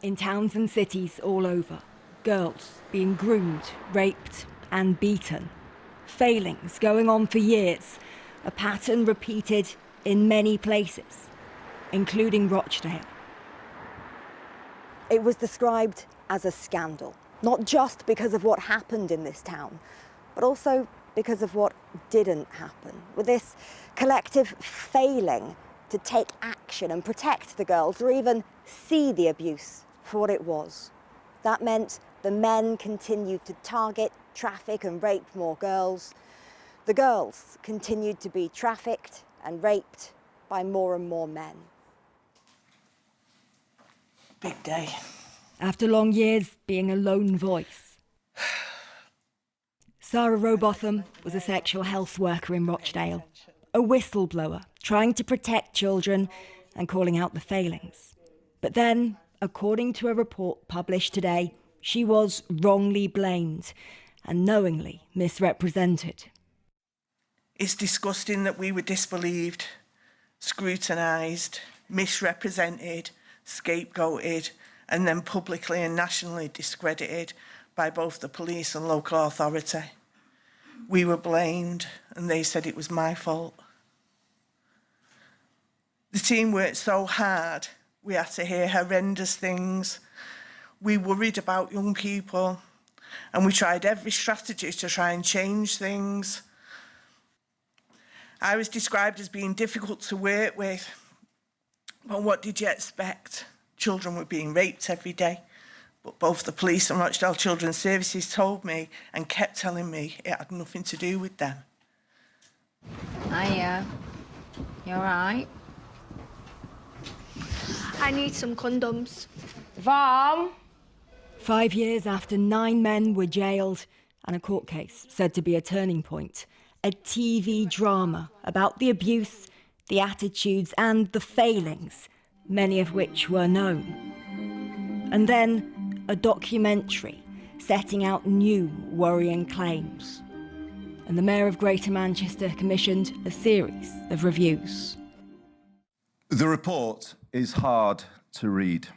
In towns and cities all over, girls being groomed, raped and beaten. Failings going on for years, a pattern repeated in many places, including Rochdale. It was described as a scandal, not just because of what happened in this town, but also because of what didn't happen, with this collective failing to take action and protect the girls or even see the abuse for what it was. That meant the men continued to target, traffic and rape more girls. The girls continued to be trafficked and raped by more and more men. Big day. After long years being a lone voice. Sarah Robotham was a sexual health worker in Rochdale, a whistleblower trying to protect children and calling out the failings. But then, according to a report published today, she was wrongly blamed and knowingly misrepresented. It's disgusting that we were disbelieved, scrutinised, misrepresented, scapegoated, and then publicly and nationally discredited by both the police and local authority. We were blamed, and they said it was my fault. The team worked so hard, we had to hear horrendous things. We worried about young people, and we tried every strategy to try and change things. I was described as being difficult to work with. Well, what did you expect? Children were being raped every day. But both the police and Rochdale Children's Services told me and kept telling me it had nothing to do with them. Hiya. You all right? I need some condoms. Vom? 5 years after 9 men were jailed and a court case said to be a turning point, a TV drama about the abuse, the attitudes and the failings, many of which were known. And then a documentary setting out new worrying claims. And the Mayor of Greater Manchester commissioned a series of reviews. The report is hard to read.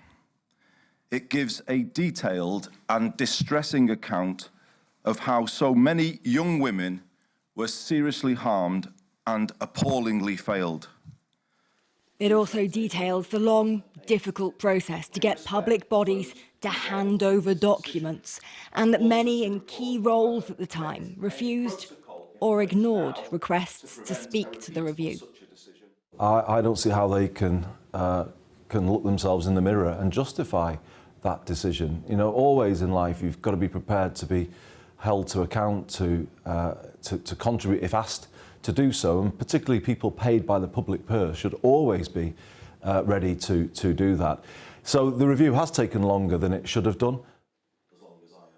It gives a detailed and distressing account of how so many young women were seriously harmed and appallingly failed. It also details the long, difficult process to get public bodies to hand over documents, and that many in key roles at the time refused or ignored requests to speak to the review. I don't see how they can look themselves in the mirror and justify that decision. You know, always in life you've got to be prepared to be held to account, to contribute if asked to do so, and particularly people paid by the public purse should always be ready to do that. So the review has taken longer than it should have done.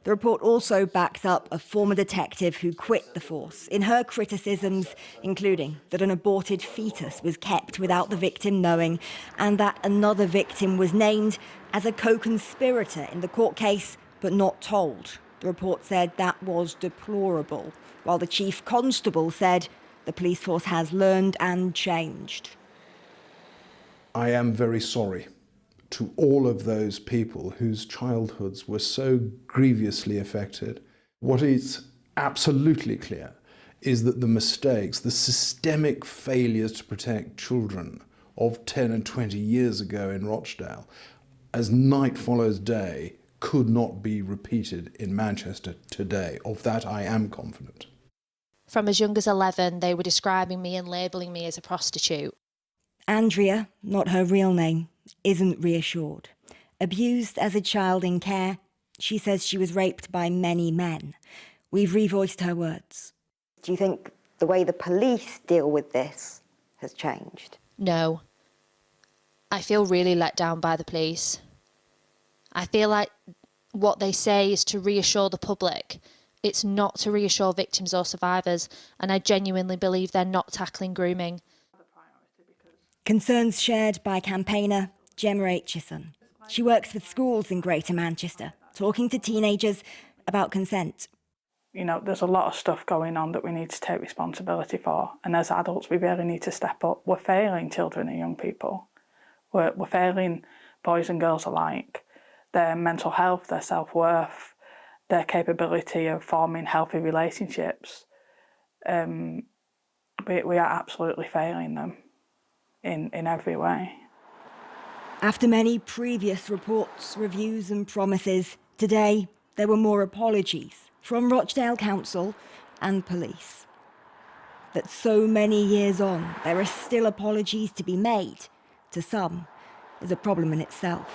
The report also backs up a former detective who quit the force in her criticisms, including that an aborted fetus was kept without the victim knowing, and that another victim was named as a co-conspirator in the court case, but not told. The report said that was deplorable, while the chief constable said the police force has learned and changed. I am very sorry to all of those people whose childhoods were so grievously affected. What is absolutely clear is that the mistakes, the systemic failures to protect children of 10 and 20 years ago in Rochdale, as night follows day, could not be repeated in Manchester today. Of that I am confident. From as young as 11, they were describing me and labelling me as a prostitute. Andrea, not her real name, isn't reassured. Abused as a child in care, she says she was raped by many men. We've revoiced her words. Do you think the way the police deal with this has changed? No. I feel really let down by the police. I feel like what they say is to reassure the public. It's not to reassure victims or survivors, and I genuinely believe they're not tackling grooming. Concerns shared by campaigner Gemma Aitchison. She works with schools in Greater Manchester, talking to teenagers about consent. You know, there's a lot of stuff going on that we need to take responsibility for, and as adults we really need to step up. We're failing children and young people. We're failing boys and girls alike. their mental health, their self-worth, their capability of forming healthy relationships. We are absolutely failing them in every way. After many previous reports, reviews and promises, today there were more apologies from Rochdale Council and police. That so many years on, there are still apologies to be made to some is a problem in itself.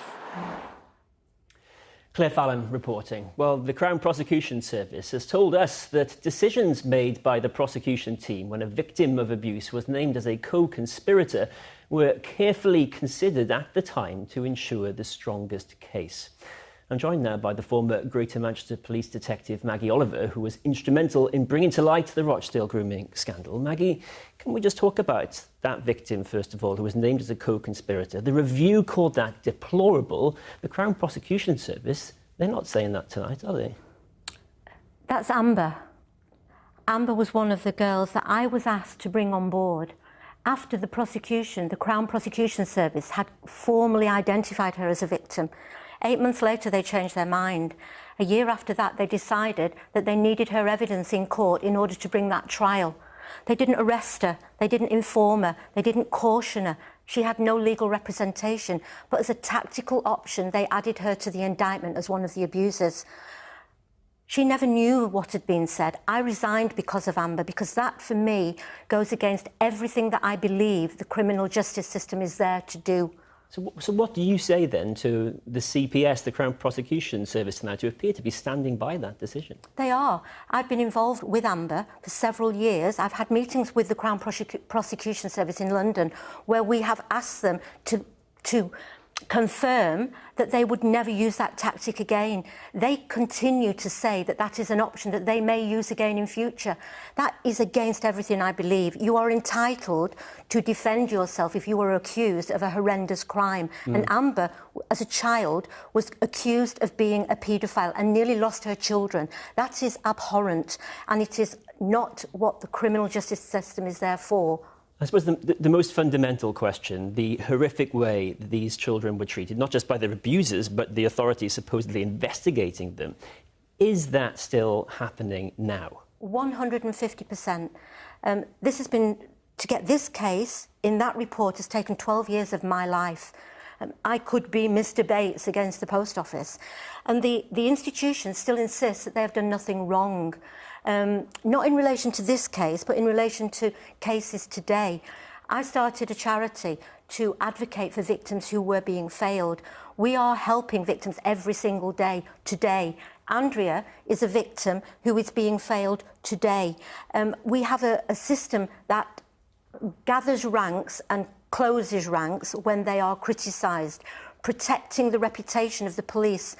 Claire Fallon reporting. Well, the Crown Prosecution Service has told us that decisions made by the prosecution team when a victim of abuse was named as a co-conspirator were carefully considered at the time to ensure the strongest case. I'm joined now by the former Greater Manchester Police Detective Maggie Oliver, who was instrumental in bringing to light the Rochdale grooming scandal. Maggie, can we just talk about that victim, first of all, who was named as a co-conspirator? The review called that deplorable. The Crown Prosecution Service, they're not saying that tonight, are they? That's Amber. Amber was one of the girls that I was asked to bring on board. After the prosecution, the Crown Prosecution Service had formally identified her as a victim. 8 months later, they changed their mind. A year after that, they decided that they needed her evidence in court in order to bring that trial. They didn't arrest her, they didn't inform her, they didn't caution her. She had no legal representation, but as a tactical option, they added her to the indictment as one of the abusers. She never knew what had been said. I resigned because of Amber, because that, for me, goes against everything that I believe the criminal justice system is there to do. So what do you say then to the CPS, the Crown Prosecution Service tonight, who appear to be standing by that decision? They are. I've been involved with Amber for several years. I've had meetings with the Crown Prosecution Service in London where we have asked them to confirm that they would never use that tactic again. They continue to say that that is an option that they may use again in future. That is against everything I believe. You are entitled to defend yourself if you were accused of a horrendous crime. And Amber, as a child, was accused of being a paedophile and nearly lost her children. That is abhorrent, and it is not what the criminal justice system is there for. I suppose the most fundamental question, the horrific way these children were treated, not just by their abusers, but the authorities supposedly investigating them, is that still happening now? 150%. This has been, to get this case in that report has taken 12 years of my life. I could be Mr. Bates against the post office. And the institution still insists that they have done nothing wrong. Not in relation to this case, but in relation to cases today. I started a charity to advocate for victims who were being failed. We are helping victims every single day today. Andrea is a victim who is being failed today. We have a system that gathers ranks and closes ranks when they are criticised, protecting the reputation of the police,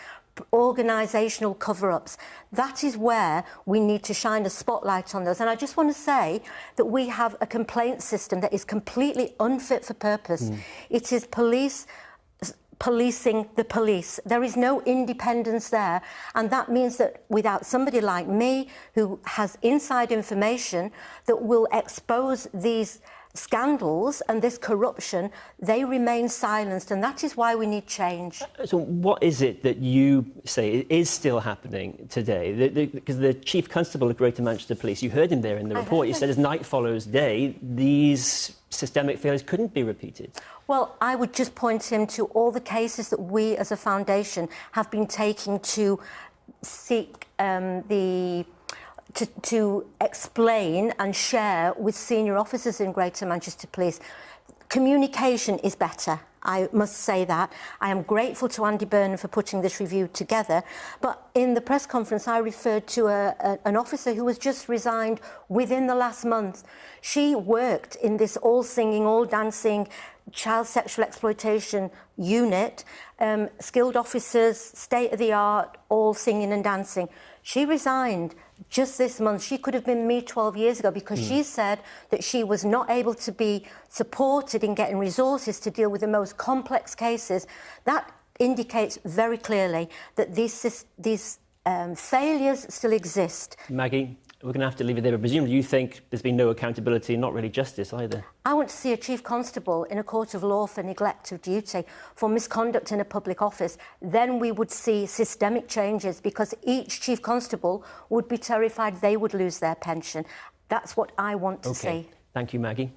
organisational cover-ups. That is where we need to shine a spotlight on those. And I just want to say that we have a complaint system that is completely unfit for purpose. It is policing the police. There is no independence there, and that means that without somebody like me who has inside information that will expose these scandals and this corruption, they remain silenced, and that is why we need change. So what is it that you say is still happening today? Because the Chief Constable of Greater Manchester Police, you heard him there in the report, you said as night follows day, these systemic failures couldn't be repeated. Well, I would just point him to all the cases that we as a foundation have been taking to seek to explain and share with senior officers in Greater Manchester Police. Communication is better, I must say that. I am grateful to Andy Burnham for putting this review together, but in the press conference I referred to an officer who was just resigned within the last month. She worked in this all-singing, all-dancing child sexual exploitation unit, skilled officers, state-of-the-art, all singing and dancing. She resigned just this month. She could have been me 12 years ago because she said that she was not able to be supported in getting resources to deal with the most complex cases. That indicates very clearly that these failures still exist. Maggie, We're going to have to leave it there, but presumably you think there's been no accountability and not really justice either. I want to see a chief constable in a court of law for neglect of duty, for misconduct in a public office. Then we would see systemic changes, because each chief constable would be terrified they would lose their pension. That's what I want to see. Thank you, Maggie.